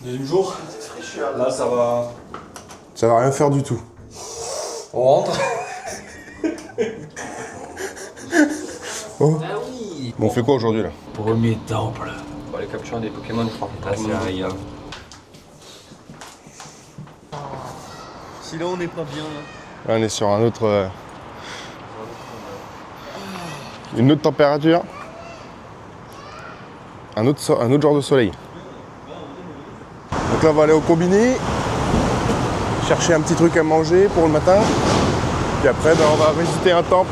Deuxième jour, là ça va. Ça va rien faire du tout. On rentre. Oh. Ah oui. Bon, on fait quoi aujourd'hui là? Premier temple. On va aller capturer des Pokémon, je crois. Ah, c'est arrivé. Si là on n'est pas bien là. Là, on est sur un autre. Une autre température. Un autre genre de soleil. Donc là, on va aller au combiné. Chercher un petit truc à manger pour le matin. Puis après, on va visiter un temple.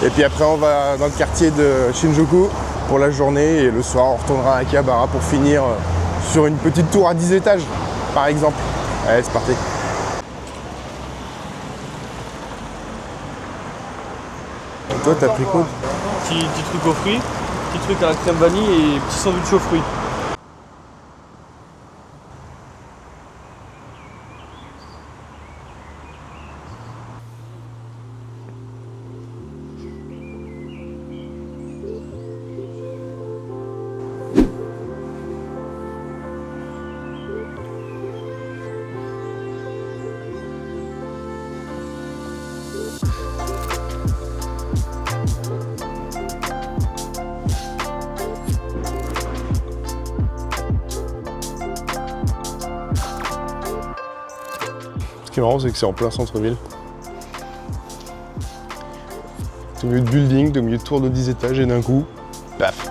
Et puis après, on va dans le quartier de Shinjuku pour la journée. Et le soir, on retournera à Akihabara pour finir sur une petite tour à 10 étages, par exemple. Allez, c'est parti. Et toi, t'as pris quoi? Petit truc aux fruits, petit truc à la crème vanille et petit sandwich aux fruits. Ce qui est marrant, c'est que c'est en plein centre-ville. T'es au milieu de building, t'es au milieu de tours de 10 étages et d'un coup, paf.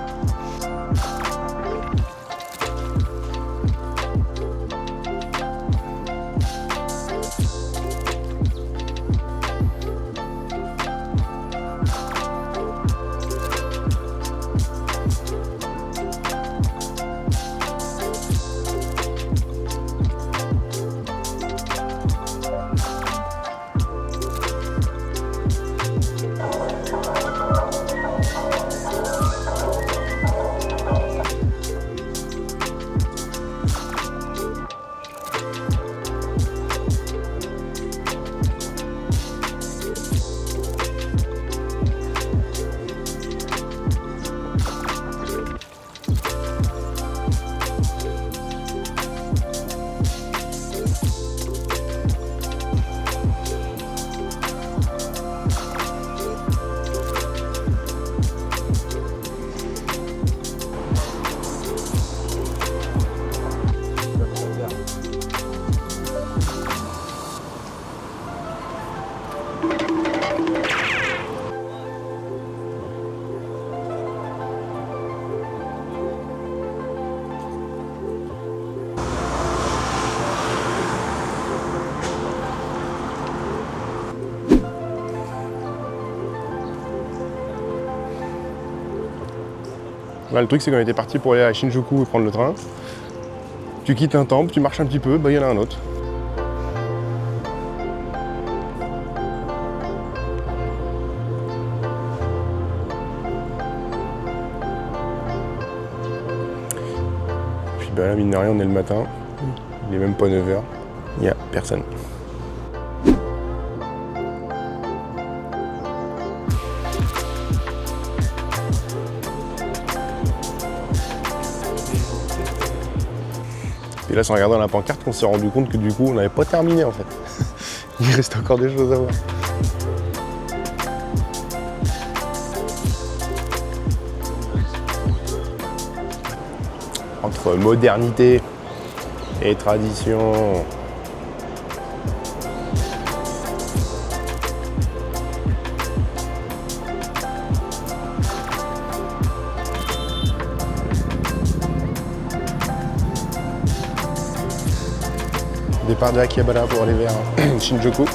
Là, le truc, c'est qu'on était parti pour aller à Shinjuku et prendre le train. Tu quittes un temple, tu marches un petit peu, bah il y en a un autre. Puis bah là, mine de rien, on est le matin. Il est même pas 9h. Il n'y a personne. Et là, c'est en regardant la pancarte qu'on s'est rendu compte que du coup, on n'avait pas terminé en fait. Il reste encore des choses à voir. Entre modernité et tradition. Départ de Akihabara pour aller vers Shinjuku.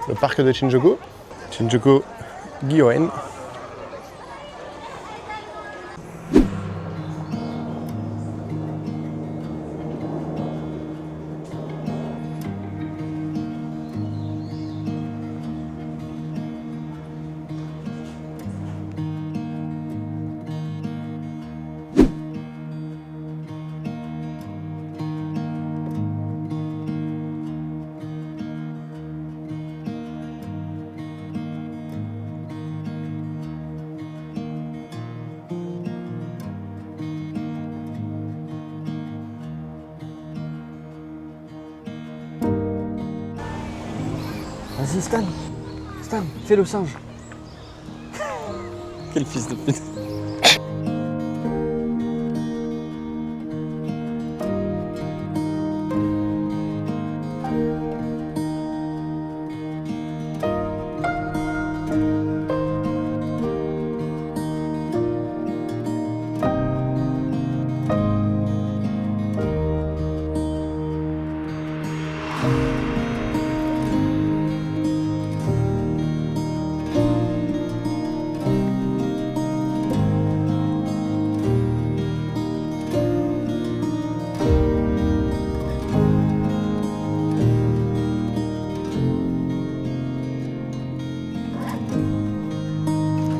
Le parc de Shinjuku, Shinjuku Gyoen. Vas-y, Stan. Stan, fais le singe. Quel fils de pute.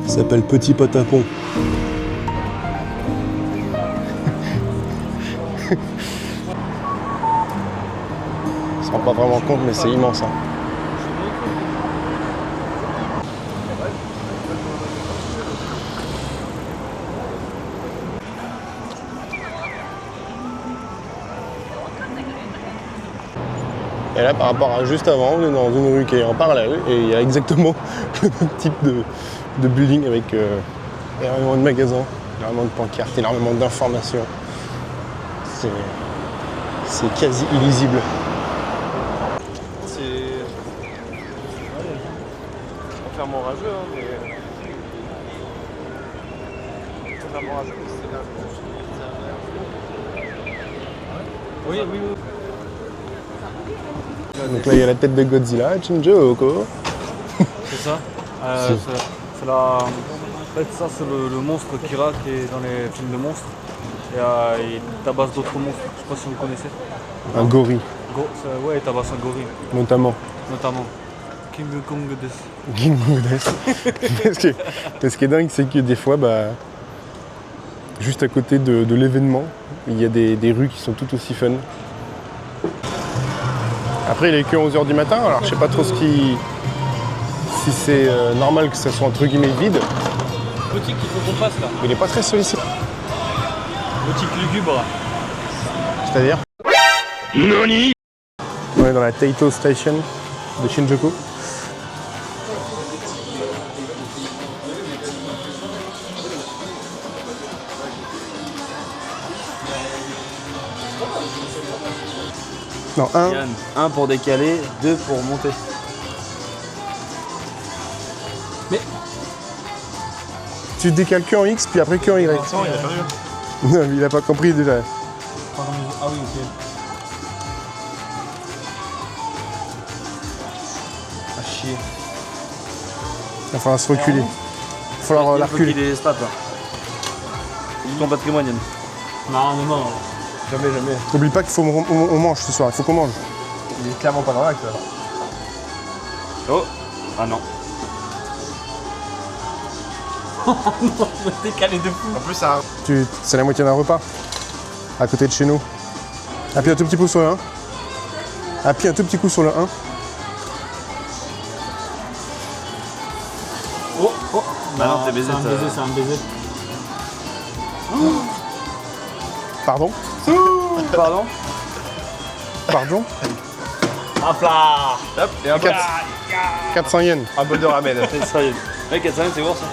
Ça s'appelle Petit Patapon. On se rend pas vraiment compte, mais c'est immense. Hein. Et là, par rapport à juste avant, on est dans une rue qui est en parallèle et il y a exactement le même type de building avec énormément de magasins, énormément de pancartes, énormément d'informations. C'est quasi illisible. C'est entièrement rageux, hein, mais... Entièrement rageux, mais c'est là. Oui, oui, oui. Donc là, il y a la tête de Godzilla, Shinjuku. C'est ça. C'est la... En fait, ça, c'est le monstre Kira qui est dans les films de monstres. Et il tabasse d'autres monstres. Je sais pas si vous connaissez. Un gorille, Ouais, il tabasse un gorille, notamment. King Kong des. King Kong Death. Ce qui est dingue, c'est que des fois, juste à côté de l'événement, il y a des rues qui sont tout aussi fun. Après, il est que 11h du matin, alors je sais pas trop si c'est normal que ça soit entre guillemets vide. Boutique qu'il faut qu'on passe là. Il est pas très sollicité. Boutique lugubre. C'est-à-dire Nani. On est dans la Taito Station de Shinjuku. Non, Yann, 1 pour décaler, 2 pour monter. Mais tu décales que en X, puis après que en Y. il a perdu. Non, mais il a pas compris déjà. Ah oui, ok. Ah chier. Il va falloir se reculer. Il va falloir la reculer. Il est stats là. C'est ton patrimoine, Yann. Non. Jamais. N'oublie pas qu'il faut on mange ce soir, il faut qu'on mange. Il est clairement pas dans l'acte. Oh. Ah non. Oh non, t'es calé de fou. En plus, c'est la moitié d'un repas. À côté de chez nous. Appuie un tout petit coup sur le 1. Appuie un tout petit coup sur le 1. Oh. Bah non, t'es baisé. C'est un baiser. Pardon. Pardon. Hop là. Hop, et un 400 yens. Un bol de ramen. Ça y est. Mec, 400 yens, c'est bon ça.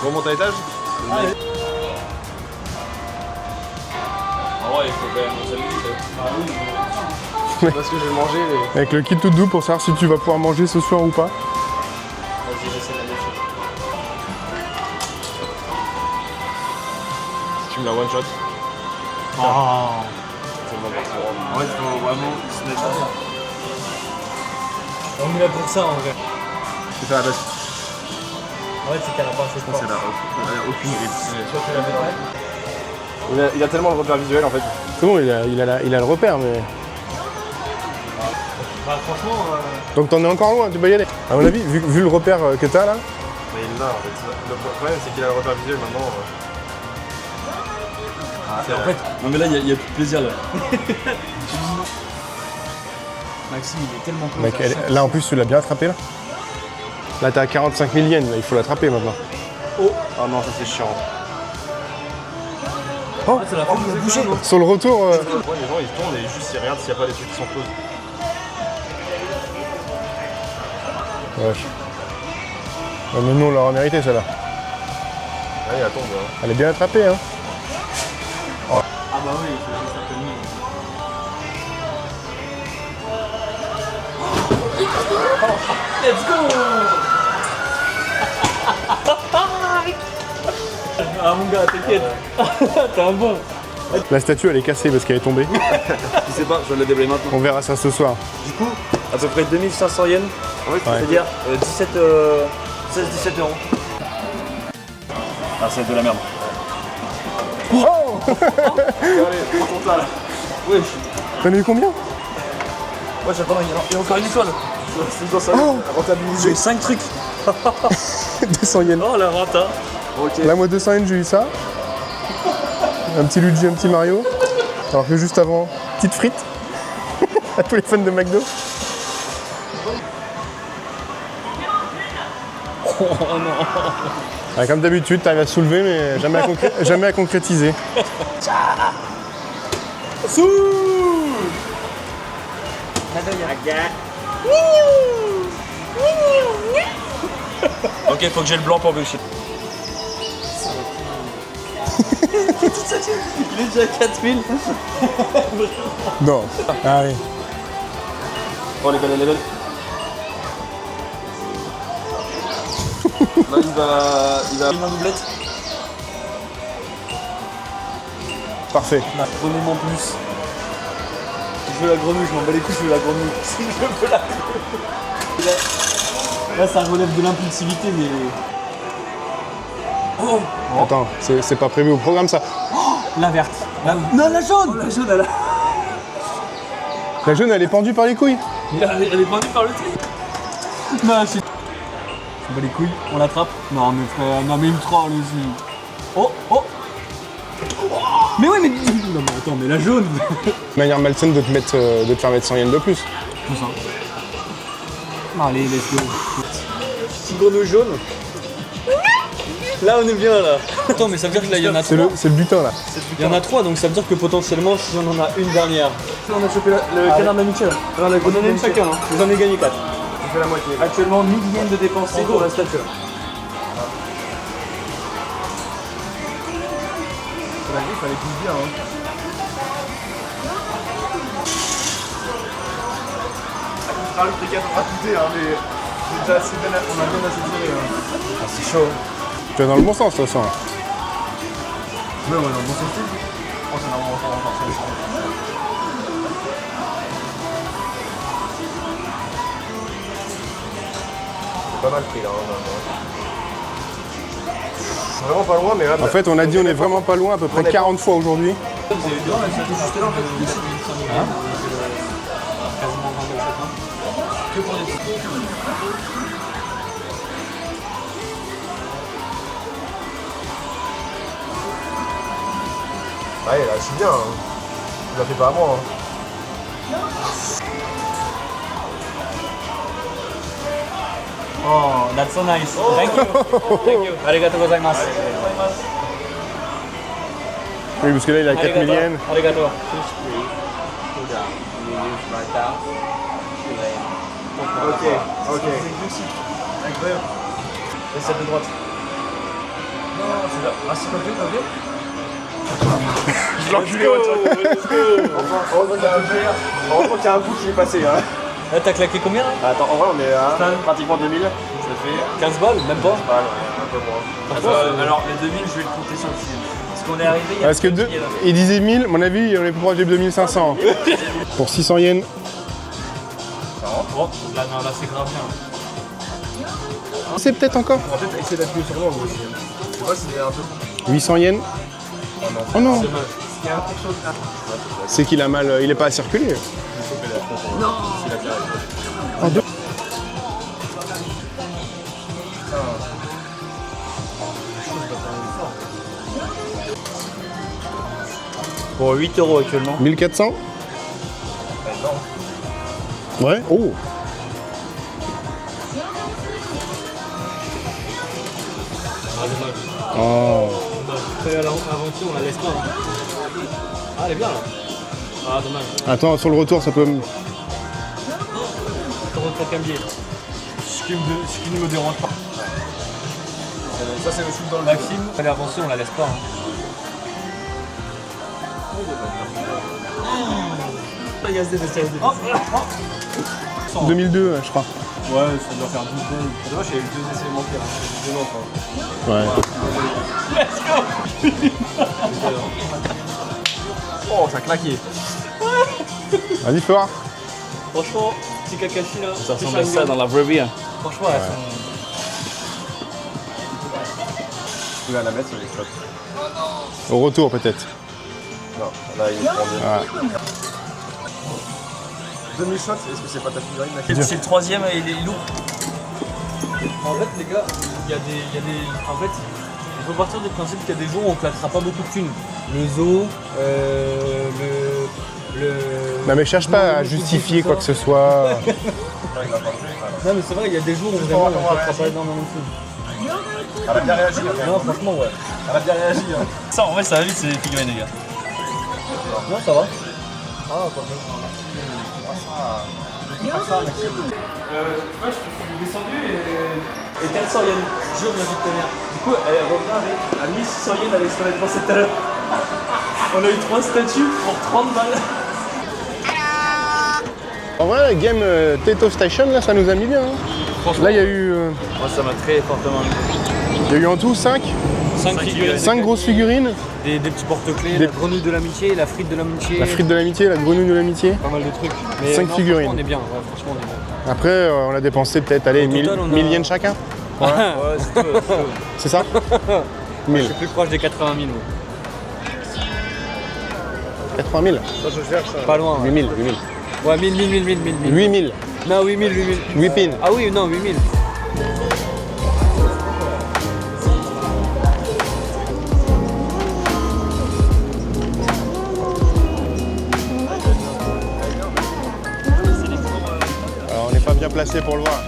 On remonte à l'étage. Allez. Ah ouais, il faut quand même s'amuser. Parce que je vais manger les... Avec le kit tout doux pour savoir si tu vas pouvoir manger ce soir ou pas. Vas-y, j'essaie de la déchirer. Si tu me la one shot. Oh. C'est bon parti. En fait, il faut vraiment se mettre à ça. On est là pour ça en vrai. C'est faire la base. En fait, c'est qu'elle a pas assez fort. Elle a aucune grille. Soit tu la mettrais. Il a tellement le repère visuel en fait. C'est bon, il a le repère, mais... Bah franchement... Donc t'en es encore loin, tu peux y aller. À mon avis, vu le repère que t'as là... Mais il l'a en fait. Le problème c'est qu'il a le repère visuel maintenant. En fait... Non mais là, il y a plus de plaisir là. Maxime, il est tellement close. Mec, là en plus, tu l'as bien attrapé là. Là t'es à 45 000 yens, là, il faut l'attraper maintenant. Oh. Ah non, ça c'est chiant. Oh, ça l'a fait bouger. Sur le retour... Les gens ils se tournent et juste ils regardent s'il n'y a pas des trucs qui sont closes. Wesh. Ouais, mais nous, on l'aura mérité, celle-là. Allez, elle tombe. Hein. Elle est bien attrapée, hein. Ah bah oui, c'est certainement. Let's go. Ah mon gars, t'inquiète. T'es un bon. La statue, elle est cassée parce qu'elle est tombée. Je sais pas, je vais le déblayer maintenant. On verra ça ce soir. Du coup, à peu près 2500 yens. Ouais. C'est-à-dire 16-17 euros. Ah, c'est de la merde. Oh allez, prends ton tas là. Wesh. T'en as eu combien? Wesh, attends, il y a encore une étoile. C'est dans ça, rentabilisé. J'ai 5 trucs. 200 yens. Oh la renta. Ok. Là, moi, 200 yens, j'ai eu ça. Un petit Luigi, un petit Mario. Alors que juste avant, petite frite. À tous les fans de McDo. Oh non. Ouais, comme d'habitude, t'arrives à soulever, mais jamais à concrétiser. Ok, faut que j'ai le blanc pour bullshit. Il est déjà à 4000. Non. Allez. Oh les belles, les belles. Là il va une doublette. Parfait. Prenez-moi en plus. Je veux la grenouille, je m'en bats les couilles, je veux la grenouille. Si je veux la grenouille. Là ça relève de l'impulsivité mais. Oh. Attends, c'est pas prévu au programme ça. La verte. Non la jaune. Oh, la jaune elle a... La jaune, elle est pendue par les couilles. Elle est pendue par le tri. Non je suis... Je bats les couilles, on l'attrape. Non mais frère, non mais il me troll aussi. Oh oh. Mais ouais mais... Non mais attends, mais la jaune. Manière malsaine de te faire mettre 100 yens de plus. Tout ça. Allez, let's go. Petit grenouille jaune. Là, on est bien là. Attends, mais ça veut dire que là, il y en a C'est 3. le butin là. Il y en a 3, donc ça veut dire que potentiellement, si on en a une dernière. On a chopé le canard d'amitié là. On en a une chacun. Hein. J'en ai gagné 4. On fait la moitié. Actuellement, 1000 yens de dépensés pour la statue. La griffe, elle est plus bien. Hein. Ah, le truc à raconter, hein, mais on a bien assez tiré. Hein. Ah, c'est chaud. Tu vas dans le bon sens de toute façon. Ouais, on est dans le bon sens. Oh, c'est vraiment encore. C'est pas mal pris là. C'est vraiment pas loin, mais là. En fait, on a dit on est vraiment pas loin, à peu près 40 fois aujourd'hui. Ouais, là, c'est bien. Hein. Tu la fais pas à moi. Hein. Oh, that's so nice. Thank you. Thank you. Arigato gozaimasu. Oui, parce que là, il a 4000 yens. Arigato. Ok. Incroyable. Et celle de droite. Non, c'est là. Ah, c'est pas vu. Je l'enculé, Heureusement qu'il y a un bout qui est passé. Hein. Là, t'as claqué combien là? Attends, en vrai, on est à pratiquement 2000. Ça fait 15 balles, même pas. un peu moins. Alors, les 2000, je vais le compter sur le fil. Parce qu'on est arrivé, il y a Parce que il disait 1000, à mon avis, on est plus proche des 2500. Pour 600 yens. Oh, là, non, là, c'est grave bien. C'est peut-être encore. On va peut-être essayer d'appuyer sur moi aussi. Je sais pas si c'est un peu. 800 yens. Oh non. Il y a quelque chose. C'est qu'il a mal, il est pas à circuler. En deux. Pour 8 € actuellement. 1400. Ouais. Oh. Oh. L'aventure, on la laisse pas. Ah, elle est bien là. Ah, dommage. Attends, sur le retour, ça peut. Comment t'as cambié? Ce qui ne me dérange pas. Ça, c'est le shoot dans le Maxime, elle est avancée, on la laisse pas. Hein. 2002, je crois. Ouais, ça doit faire 12 secondes. C'est dommage, il y a eu 2 essais manqués là. C'est violent quoi. Ouais. Oh, ça a claqué. Vas-y, fais voir. Franchement, petit Kakashi là. Ça ressemble à ça dans la vraie vie. Hein. Franchement, elles sont. Tu vas la mettre sur les shots. Au retour, peut-être. Non, là il est tendu. Ouais. Demi-shot, est-ce que c'est pas ta figurine là? C'est le troisième, il est lourd. En fait, les gars, il y a des. En fait, on peut partir du principe qu'il y a des jours où on claquera pas beaucoup de thunes. Le zoo, Non, mais cherche pas à justifier quoi que ce soit. Non, mais c'est vrai, il y a des jours où vraiment on claquera pas énormément de thunes. Elle a bien réagi. Hein. Non, franchement, ouais. Elle a bien réagi. Hein. Ça, en fait, ça va vite, c'est les figurines, les gars. Non, ça va. Ah, pas mal. Moi, je suis descendu et 400 yens. Je jure, ma vie de ta mère. Du coup, elle revient avec à 1600 yens avec ce qu'on a dépensé tout à l'heure. On a eu 3 statues pour 30 balles. En vrai, la game Tato Station, là, ça nous a mis bien. Hein. Là, il y a eu. Moi, ça m'a très fortement mis. Il y a eu en tout 5 figurines. 5 grosses figurines. Des petits porte-clés, Des- la grenouille de l'amitié, la frite de l'amitié. La frite de l'amitié, la grenouille de l'amitié. Pas mal de trucs. Mais 5 non, figurines. franchement, on est bien, ouais, franchement, on est bien. Après, on a dépensé peut-être, allez, Au 1000 total, on a- yens chacun. Ouais, c'est peu. C'est ça Je 1000. suis plus proche des 80 000. 80 000. Ça, je cherche ça. Pas loin. Ouais, 8000. ouais 1000. 8000. Non, 8000. 8 pins. Ah oui, non, 8000. Alors, on n'est pas bien placé pour le voir.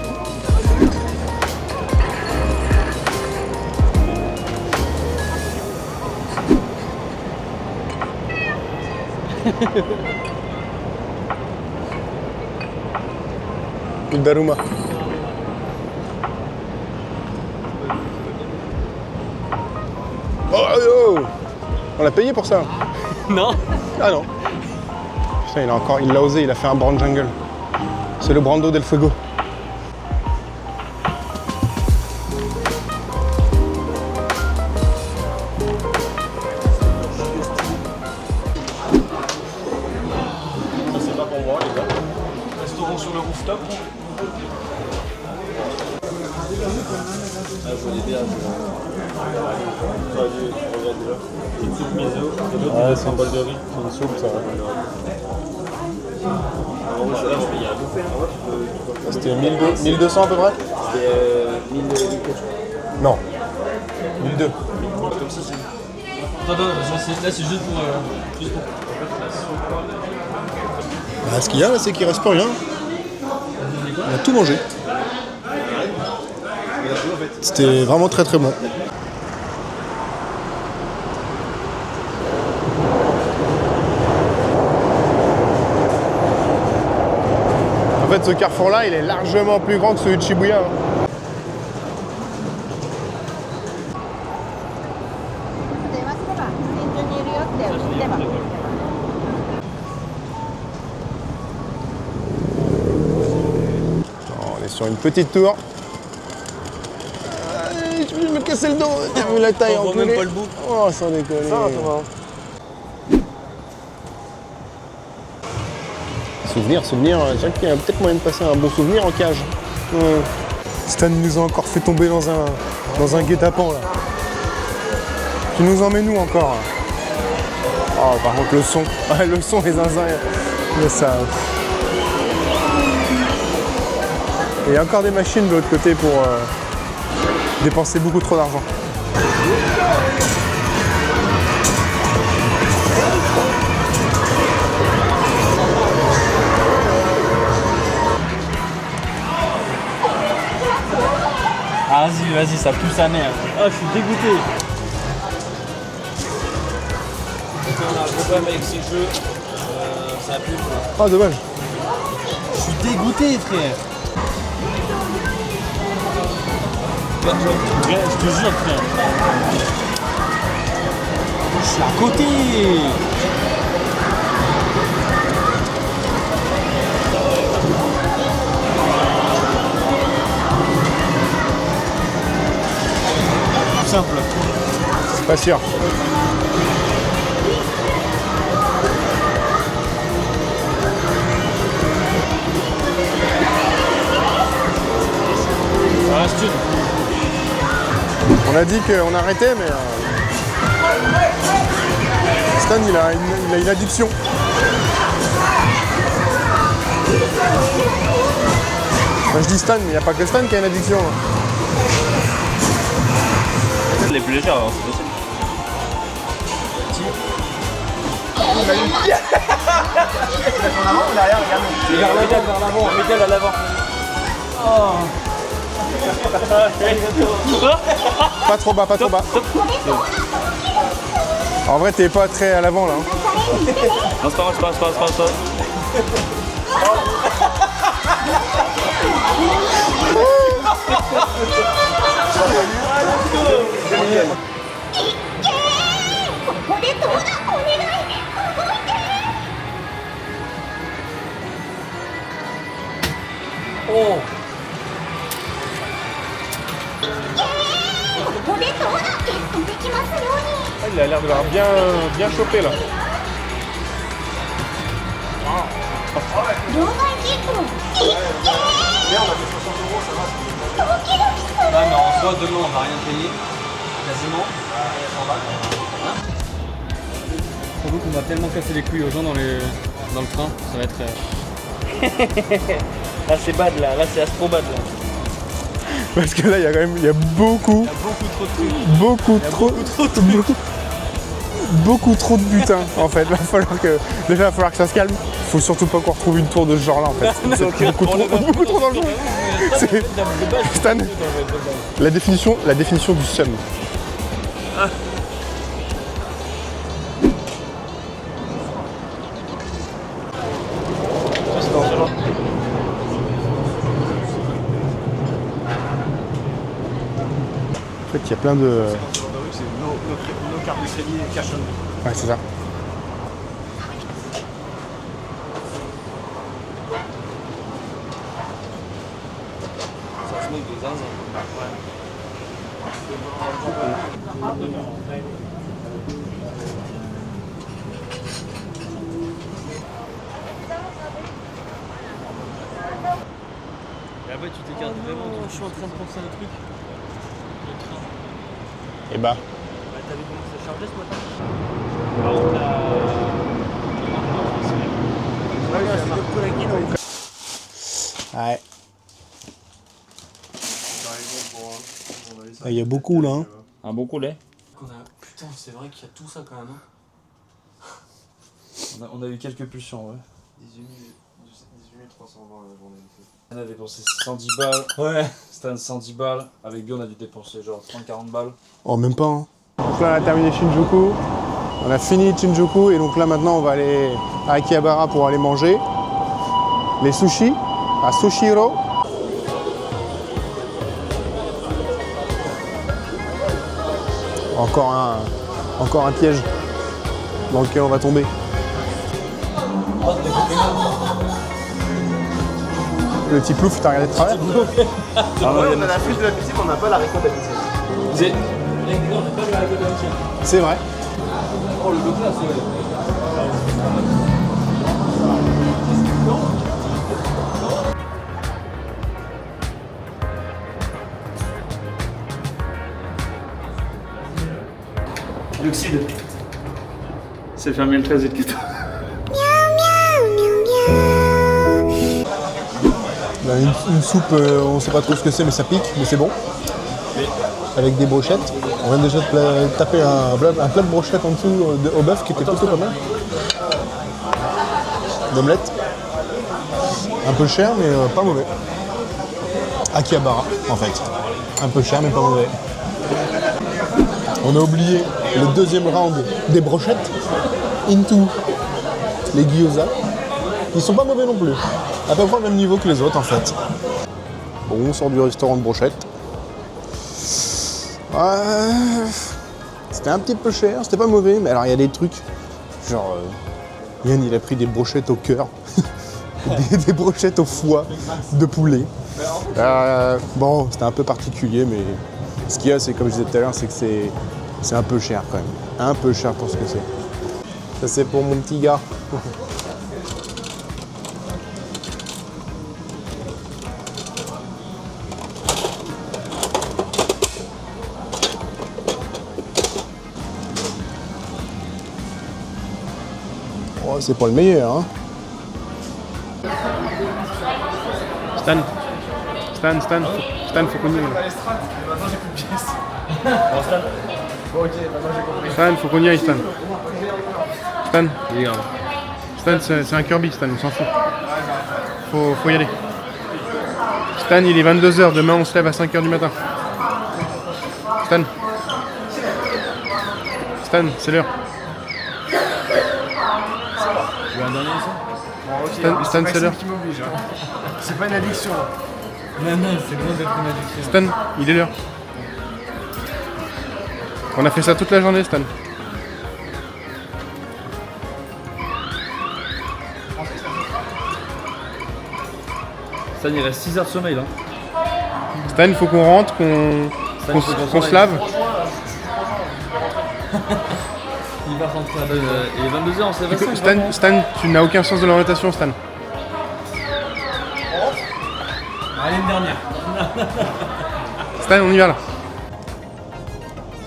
Le Daruma. Oh, oh, on l'a payé pour ça. Non. Ah non. Putain, il l'a osé, il a fait un Brown Jungle. C'est le Brando del Fuego. Ça, c'est pas pour moi, les gars. Restaurant sur le rooftop. Ah, c'est un bol de riz, c'est une soupe ça. C'était 1200 à peu près. C'était 1000 Non. 1002. Non, là, c'est juste pour. Ce qu'il y a là, c'est qu'il reste pas rien. On a tout mangé. C'était vraiment très très bon. En fait, ce carrefour-là, il est largement plus grand que celui de Shibuya. Hein. On est sur une petite tour. Je vais me casser le dos. T'as vu la taille On voit enculée. même pas le bout. Oh, sans déconner. Souvenir, Jack, il y a peut-être moyen de passer un bon souvenir en cage. Stan nous a encore fait tomber dans un guet-apens là. Tu nous emmènes où encore? Oh, par contre le son, le son et zinzin, mais ça. Et il y a encore des machines de l'autre côté pour dépenser beaucoup trop d'argent. Ah, vas-y, ça pue sa mère. Ah, je suis dégoûté. On a un gros problème avec ces jeux. Ça pue. Ah, dommage. Je suis dégoûté, frère. Ouais, je te jure, frère. Je suis à côté. Simple. Pas sûr. Ça reste une. On a dit qu'on arrêtait, mais Stan, il a une addiction. Moi, je dis Stan, mais il n'y a pas que Stan qui a une addiction. Les plus légères, alors c'est possible. En avant ou derrière, regarde. Vers l'avant, Miguel à l'avant. Pas trop bas, pas trop bas. En vrai, t'es pas très à l'avant là. Hein. Non, c'est pas mal, c'est pas mal. Oh. Il a l'air de l'avoir bien chopé là. Ah mais en soi demain on va rien payer. Quasiment. Surtout qu'on va tellement casser les couilles aux gens dans le train, ça va être. Là c'est bad là c'est astro bad là. Parce que là, il y a beaucoup trop de butin en fait. Va falloir que ça se calme. Faut surtout pas qu'on retrouve une tour de ce genre là en fait. C'est beaucoup trop dangereux. C'est- Stan, la définition du seum. En fait, il y a plein de. C'est nos cartes de crédit et cash on. Ouais, c'est ça. Ça se met des zinzins. Et après tu t'écartes vraiment, je suis en train de penser à un truc. Et bah. T'as vu comment ça chargeait ce matin? Ouais. Il y a beaucoup là. Hein. Un bon coulet. Putain, c'est vrai qu'il y a tout ça quand même. On a eu quelques pulsions, ouais. 18 320 la journée. On a dépensé 110 balles. Ouais. Stan 110 balles. Avec Bio on a dû dépenser genre 30-40 balles. Oh, même pas. Hein. Donc là, on a terminé Shinjuku. On a fini Shinjuku et donc là maintenant on va aller à Akihabara pour aller manger les sushis à Sushiro. Encore un piège dans lequel on va tomber. Le petit plouf, t'as regardé de travers? On a la flûte de la piscine, mais on n'a pas la récolte de la piscine. C'est vrai. Oh le Douglas, ouais. L'oxyde. C'est fermé le 13 et le 14. On a une soupe, on sait pas trop ce que c'est, mais ça pique, mais c'est bon. Avec des brochettes. On vient déjà de taper un plat de brochettes en dessous au bœuf qui était plutôt pas mal. D'omelette. Un peu cher, mais pas mauvais. Akihabara, en fait. Un peu cher, mais pas mauvais. On a oublié le deuxième round des brochettes. Into les gyoza. Ils sont pas mauvais non plus. À peu près au même niveau que les autres, en fait. Bon, on sort du restaurant de brochettes. C'était un petit peu cher, c'était pas mauvais, mais alors il y a des trucs, genre Yann il a pris des brochettes au cœur, des brochettes au foie de poulet. Bon, c'était un peu particulier, mais ce qu'il y a, c'est comme je disais tout à l'heure, c'est que c'est un peu cher quand même. Un peu cher pour ce que c'est. Ça c'est pour mon petit gars. Oh, c'est pas le meilleur, hein. Stan, faut qu'on y aille. Stan, faut qu'on y aille, Stan. Stan, c'est un Kirby, Stan, on s'en fout. Faut y aller. Stan, il est 22h, demain on se lève à 5h du matin. Stan, c'est l'heure. Tu veux un dernier ça? Stan, c'est l'heure. C'est pas une addiction. Non, c'est loin d'être une addiction. Stan, il est l'heure. On a fait ça toute la journée, Stan. Stan, il reste 6 heures de sommeil là. Stan, il faut qu'on rentre, qu'on se lave. Il va rentrer à il est 22h, on s'est resté. Stan, tu n'as aucun sens de l'orientation, Stan. Allez, une dernière. Stan, on y va là.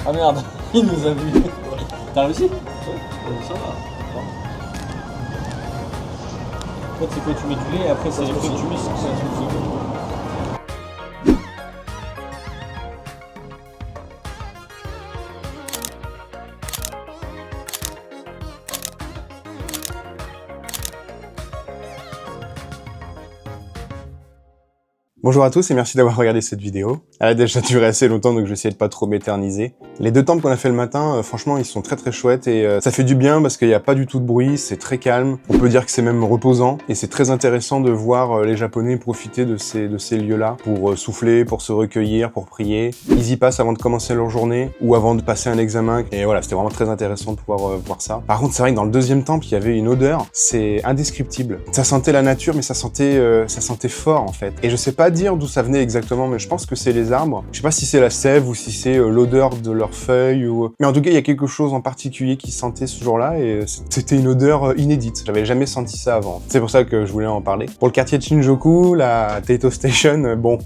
Ah merde, il nous a vu. T'as réussi? Ça va. En fait, c'est quand tu mets du lait et après, c'est quand tu mets, c'est un truc de... Bonjour à tous et merci d'avoir regardé cette vidéo. Elle a déjà duré assez longtemps donc je vais essayer de pas trop m'éterniser. Les deux temples qu'on a fait le matin, franchement ils sont très chouettes et ça fait du bien parce qu'il n'y a pas du tout de bruit, c'est très calme. On peut dire que c'est même reposant et c'est très intéressant de voir les Japonais profiter de ces lieux-là pour souffler, pour se recueillir, pour prier. Ils y passent avant de commencer leur journée ou avant de passer un examen et voilà, c'était vraiment très intéressant de pouvoir voir ça. Par contre c'est vrai que dans le deuxième temple il y avait une odeur, c'est indescriptible. Ça sentait la nature mais ça sentait fort en fait. Et je sais pas dire d'où ça venait exactement, mais je pense que c'est les arbres. Je sais pas si c'est la sève ou si c'est l'odeur de leurs feuilles ou... Mais en tout cas, il y a quelque chose en particulier qui sentait ce jour-là et c'était une odeur inédite. J'avais jamais senti ça avant. C'est pour ça que je voulais en parler. Pour le quartier de Shinjuku, la Taito Station, bon,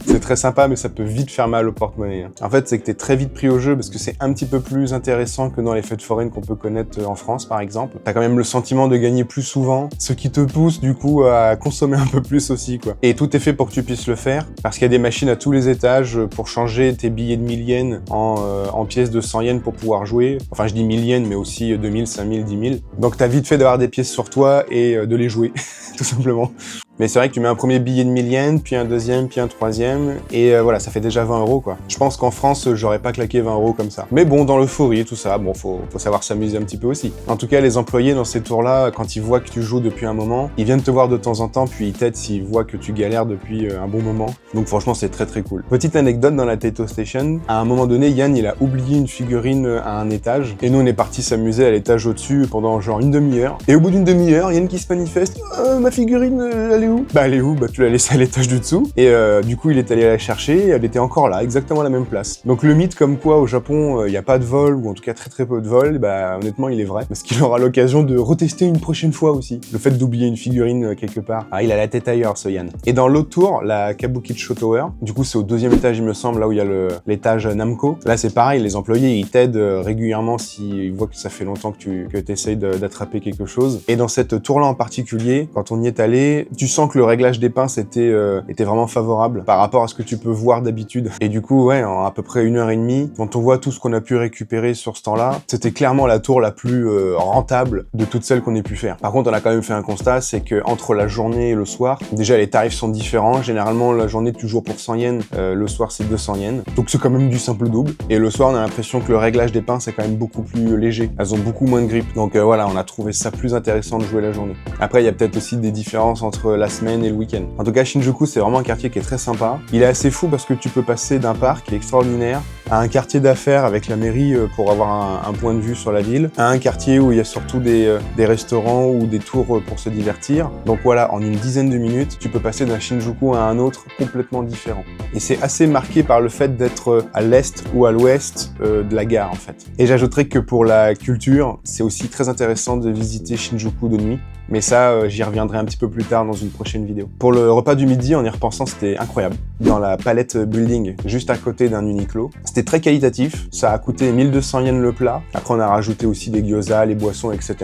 c'est très sympa, mais ça peut vite faire mal au porte-monnaie. En fait, c'est que t'es très vite pris au jeu parce que c'est un petit peu plus intéressant que dans les fêtes foraines qu'on peut connaître en France, par exemple. T'as quand même le sentiment de gagner plus souvent, ce qui te pousse, du coup, à consommer un peu plus aussi, quoi. Et tout est fait pour que tu puisses le faire, parce qu'il y a des machines à tous les étages pour changer tes billets de 1000 yens en pièces de 100 yens pour pouvoir jouer. Enfin, je dis 1000 yens, mais aussi 2000, 5000, 10 000. Donc, t'as vite fait d'avoir des pièces sur toi et de les jouer, tout simplement. Mais c'est vrai que tu mets un premier billet de 1000 yens, puis un deuxième, puis un troisième, et voilà, ça fait déjà 20 €, quoi. Je pense qu'en France, j'aurais pas claqué 20 € comme ça. Mais bon, dans l'euphorie et tout ça, bon, faut savoir s'amuser un petit peu aussi. En tout cas, les employés dans ces tours-là, quand ils voient que tu joues depuis un moment, ils viennent te voir de temps en temps, puis ils t'aident s'ils voient que tu galères depuis un bon moment. Donc franchement, c'est très cool. Petite anecdote dans la Taito Station, à un moment donné, Yann, il a oublié une figurine à un étage, et nous, on est partis s'amuser à l'étage au-dessus pendant genre une demi-heure. Et au bout d'une demi-heure, Yann qui se manifeste, ma figurine, elle est où? Bah elle est où? Bah tu l'as laissée à l'étage du dessous. Et du coup il est allé la chercher et elle était encore là, exactement à la même place. Donc le mythe comme quoi au Japon il n'y a pas de vol, ou en tout cas très peu de vol, bah honnêtement il est vrai. Parce qu'il aura l'occasion de retester une prochaine fois aussi. Le fait d'oublier une figurine quelque part. Ah il a la tête ailleurs ce Yann. Et dans l'autre tour, la Kabukicho Tower, du coup c'est au deuxième étage il me semble, là où il y a l'étage Namco. Là c'est pareil, les employés ils t'aident régulièrement s'ils voient que ça fait longtemps que tu essayes d'attraper quelque chose. Et dans cette tour là en particulier, quand on y est allé, tu sens que le réglage des pinces était vraiment favorable par rapport à ce que tu peux voir d'habitude. Et du coup, ouais, en à peu près 1h30, quand on voit tout ce qu'on a pu récupérer sur ce temps-là, c'était clairement la tour la plus rentable de toutes celles qu'on ait pu faire. Par contre, on a quand même fait un constat, c'est que entre la journée et le soir, déjà les tarifs sont différents. Généralement, la journée tu joues pour 100 yens, le soir c'est 200 yens. Donc c'est quand même du simple double. Et le soir, on a l'impression que le réglage des pinces est quand même beaucoup plus léger. Elles ont beaucoup moins de grip. Donc voilà, on a trouvé ça plus intéressant de jouer la journée. Après, il y a peut-être aussi des différences entre la semaine et le week-end. En tout cas, Shinjuku, c'est vraiment un quartier qui est très sympa. Il est assez fou parce que tu peux passer d'un parc qui est extraordinaire à un quartier d'affaires avec la mairie pour avoir un point de vue sur la ville, à un quartier où il y a surtout des restaurants ou des tours pour se divertir. Donc voilà, en une dizaine de minutes, tu peux passer d'un Shinjuku à un autre complètement différent. Et c'est assez marqué par le fait d'être à l'est ou à l'ouest de la gare en fait. Et j'ajouterais que pour la culture, c'est aussi très intéressant de visiter Shinjuku de nuit. Mais ça, j'y reviendrai un petit peu plus tard dans une prochaine vidéo. Pour le repas du midi, en y repensant, c'était incroyable. Dans la Palette Building, juste à côté d'un Uniqlo. C'était très qualitatif. Ça a coûté 1200 yens le plat. Après, on a rajouté aussi des gyoza, les boissons, etc.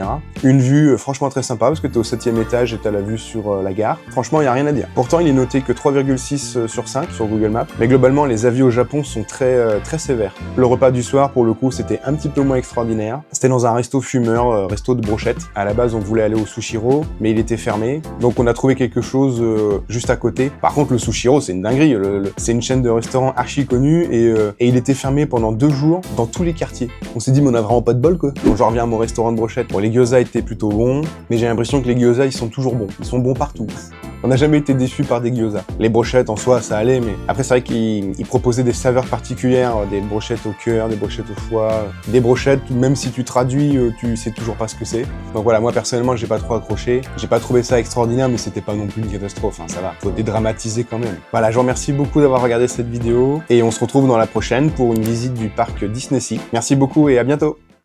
Une vue franchement très sympa parce que t'es au 7e étage et t'as la vue sur la gare. Franchement, il n'y a rien à dire. Pourtant, il est noté que 3,6 sur 5 sur Google Maps. Mais globalement, les avis au Japon sont très sévères. Le repas du soir, pour le coup, c'était un petit peu moins extraordinaire. C'était dans un resto fumeur, resto de brochettes. À la base, on voulait aller au Sushiro, mais il était fermé. Donc on a trouvé quelque chose juste à côté. Par contre, le Sushiro, c'est une dinguerie. C'est une chaîne de restaurants archi connue et il était fermé pendant 2 jours dans tous les quartiers. On s'est dit, mais on a vraiment pas de bol, quoi. Donc je reviens à mon restaurant de brochettes. Bon, les gyoza étaient plutôt bons, mais j'ai l'impression que les gyoza, ils sont toujours bons. Ils sont bons partout. On n'a jamais été déçus par des gyoza. Les brochettes en soi, ça allait, mais après c'est vrai qu'ils proposaient des saveurs particulières, des brochettes au cœur, des brochettes au foie, des brochettes, même si tu traduis, tu sais toujours pas ce que c'est. Donc voilà, moi personnellement, j'ai pas trop accroché. J'ai pas trouvé ça extraordinaire, mais c'était pas non plus une catastrophe, hein, ça va. Faut dédramatiser quand même. Voilà, je vous remercie beaucoup d'avoir regardé cette vidéo, et on se retrouve dans la prochaine pour une visite du parc Disney Sea. Merci beaucoup et à bientôt.